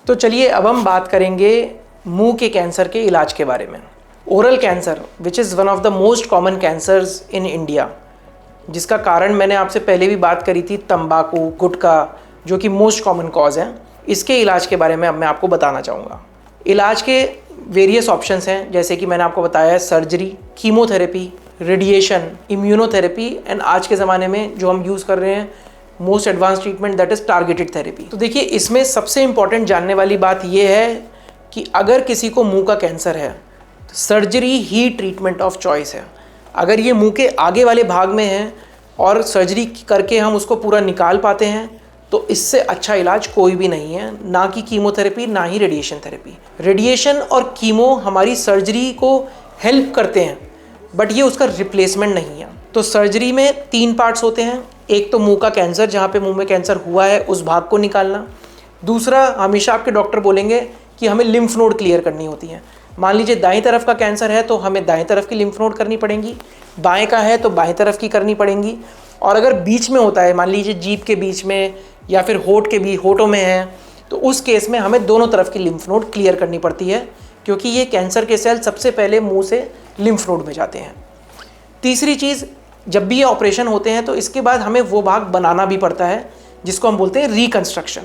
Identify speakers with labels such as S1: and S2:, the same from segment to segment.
S1: तो चलिए अब हम बात करेंगे मुंह के कैंसर के इलाज के बारे में। Oral cancer which is one of the most common cancers in India, जिसका कारण मैंने आपसे पहले भी बात करी थी, तंबाकू, गुटखा, जो कि मोस्ट कॉमन कॉज है। इसके इलाज के बारे में अब मैं आपको बताना चाहूँगा। इलाज के वेरियस ऑप्शंस हैं, जैसे कि मैंने आपको बताया है surgery, chemotherapy, radiation, immunotherapy and आज के ज़माने में जो हम यूज़ कर रहे हैं most advance treatment, that is targeted therapy. तो देखिए, इसमें सबसे इंपॉर्टेंट जानने वाली बात यह है कि अगर किसी को मुंह का कैंसर है तो surgery he treatment of choice है। अगर ये मुंह के आगे वाले भाग में है और सर्जरी करके हम उसको पूरा निकाल पाते हैं तो इससे अच्छा इलाज कोई भी नहीं है, ना कि कीमोथेरेपी, ना ही रेडिएशन थेरेपी। रेडिएशन और कीमो हमारी सर्जरी को हेल्प करते हैं, बट ये उसका रिप्लेसमेंट नहीं है। तो सर्जरी में 3 पार्ट्स होते हैं। एक तो मुंह का कैंसर, जहाँ पे मुंह में कैंसर हुआ है उस भाग को निकालना। दूसरा, हमेशा आपके डॉक्टर बोलेंगे कि हमें लिम्फ नोड क्लियर करनी होती है। मान लीजिए दाएं तरफ का कैंसर है तो हमें दाएं तरफ की लिम्फ नोड करनी पड़ेंगी, बाएं का है तो बाएं तरफ की करनी पड़ेंगी। और अगर बीच में होता है, मान लीजिए जीभ के बीच में या फिर होठों में है, तो उस केस में हमें दोनों तरफ की लिम्फ नोड क्लियर करनी पड़ती है, क्योंकि ये कैंसर के सेल सबसे पहले मुंह से लिम्फ नोड में जाते हैं। तीसरी चीज़, जब भी ये ऑपरेशन होते हैं तो इसके बाद हमें वो भाग बनाना भी पड़ता है, जिसको हम बोलते हैं रिकंस्ट्रक्शन।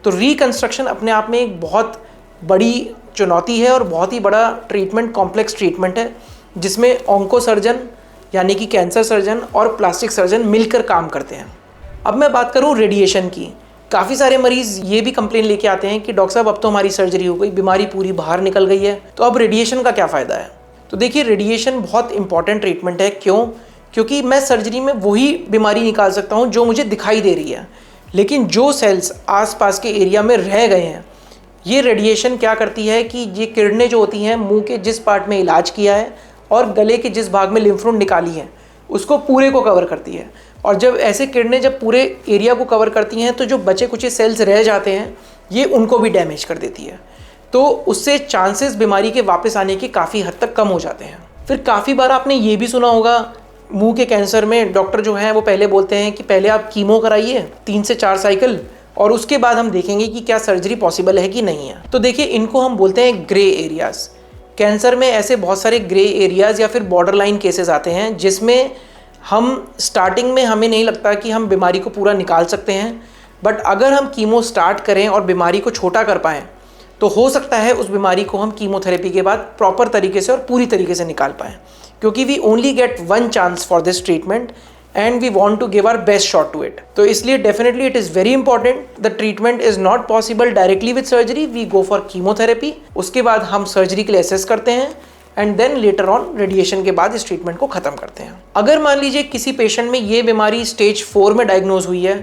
S1: तो रिकंस्ट्रक्शन अपने आप में एक बहुत बड़ी चुनौती है और बहुत ही बड़ा ट्रीटमेंट, कॉम्प्लेक्स ट्रीटमेंट है, जिसमें ऑन्को सर्जन यानी कि कैंसर सर्जन और प्लास्टिक सर्जन मिलकर काम करते हैं। अब मैं बात करूं रेडिएशन की। काफ़ी सारे मरीज़ ये भी कंप्लेन लेके आते हैं कि डॉक्टर साहब अब तो हमारी सर्जरी हो गई, बीमारी पूरी बाहर निकल गई है, तो अब रेडिएशन का क्या फ़ायदा है। तो देखिए, रेडिएशन बहुत इंपॉर्टेंट ट्रीटमेंट है। क्यों? क्योंकि मैं सर्जरी में वही बीमारी निकाल सकता हूँ जो मुझे दिखाई दे रही है, लेकिन जो सेल्स आसपास के एरिया में रह गए हैं, ये रेडिएशन क्या करती है कि ये किरणें जो होती हैं मुंह के जिस पार्ट में इलाज किया है और गले के जिस भाग में लिम्फ नोड निकाली है उसको पूरे को कवर करती है। और जब ऐसे किरणें जब पूरे एरिया को कवर करती हैं तो जो बचे कुछ सेल्स रह जाते हैं ये उनको भी डैमेज कर देती है। तो उससे चांसेस बीमारी के वापस आने के काफ़ी हद तक कम हो जाते हैं। फिर काफ़ी बार आपने ये भी सुना होगा, मुंह के कैंसर में डॉक्टर जो हैं वो पहले बोलते हैं कि पहले आप कीमो कराइए 3 से 4 साइकिल, और उसके बाद हम देखेंगे कि क्या सर्जरी पॉसिबल है कि नहीं है। तो देखिए, इनको हम बोलते हैं ग्रे एरियाज़। कैंसर में ऐसे बहुत सारे ग्रे एरियाज़ या फिर बॉर्डर लाइन केसेस आते हैं, जिसमें हम स्टार्टिंग में हमें नहीं लगता कि हम बीमारी को पूरा निकाल सकते हैं, बट अगर हम कीमो स्टार्ट करें और बीमारी को छोटा कर पाएँ तो हो सकता है उस बीमारी को हम कीमोथेरेपी के बाद प्रॉपर तरीके से और पूरी तरीके से निकाल पाएँ। क्योंकि we only get 1 chance for this treatment and we want to give our best shot to it. तो इसलिए definitely it is very important, the treatment is not possible directly with surgery, we go for chemotherapy. उसके बाद हम surgery के लिए assess करते हैं and then later on radiation के बाद इस ट्रीटमेंट को ख़त्म करते हैं। अगर मान लीजिए किसी पेशेंट में ये बीमारी स्टेज 4 में डायग्नोज हुई है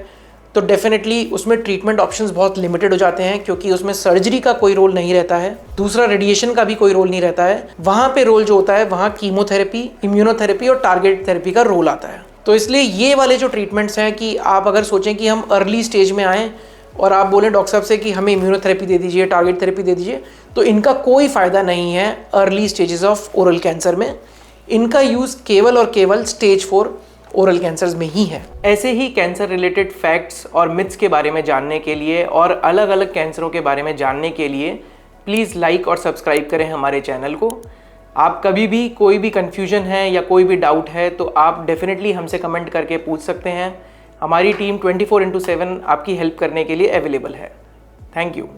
S1: तो डेफिनेटली उसमें ट्रीटमेंट ऑप्शंस बहुत लिमिटेड हो जाते हैं, क्योंकि उसमें सर्जरी का कोई रोल नहीं रहता है, दूसरा रेडिएशन का भी कोई रोल नहीं रहता है। वहाँ पे रोल जो होता है वहाँ कीमोथेरेपी, इम्यूनोथेरेपी और टारगेट थेरेपी का रोल आता है। तो इसलिए ये वाले जो ट्रीटमेंट्स हैं कि आप अगर सोचें कि हम अर्ली स्टेज में आएँ और आप बोलें डॉक्टर साहब से कि हमें इम्यूनोथेरेपी दे दीजिए, टारगेट थेरेपी दे दीजिए, तो इनका कोई फ़ायदा नहीं है early stages of oral cancer में। इनका यूज़ केवल और केवल स्टेज 4 ओरल कैंसर्स में ही है। ऐसे ही कैंसर रिलेटेड फैक्ट्स और मिथ्स के बारे में जानने के लिए और अलग अलग कैंसरों के बारे में जानने के लिए प्लीज़ लाइक और सब्सक्राइब करें हमारे चैनल को। आप कभी भी कोई भी कन्फ्यूजन है या कोई भी डाउट है तो आप डेफिनेटली हमसे कमेंट करके पूछ सकते हैं। हमारी टीम 24/7 आपकी हेल्प करने के लिए अवेलेबल है। Thank you.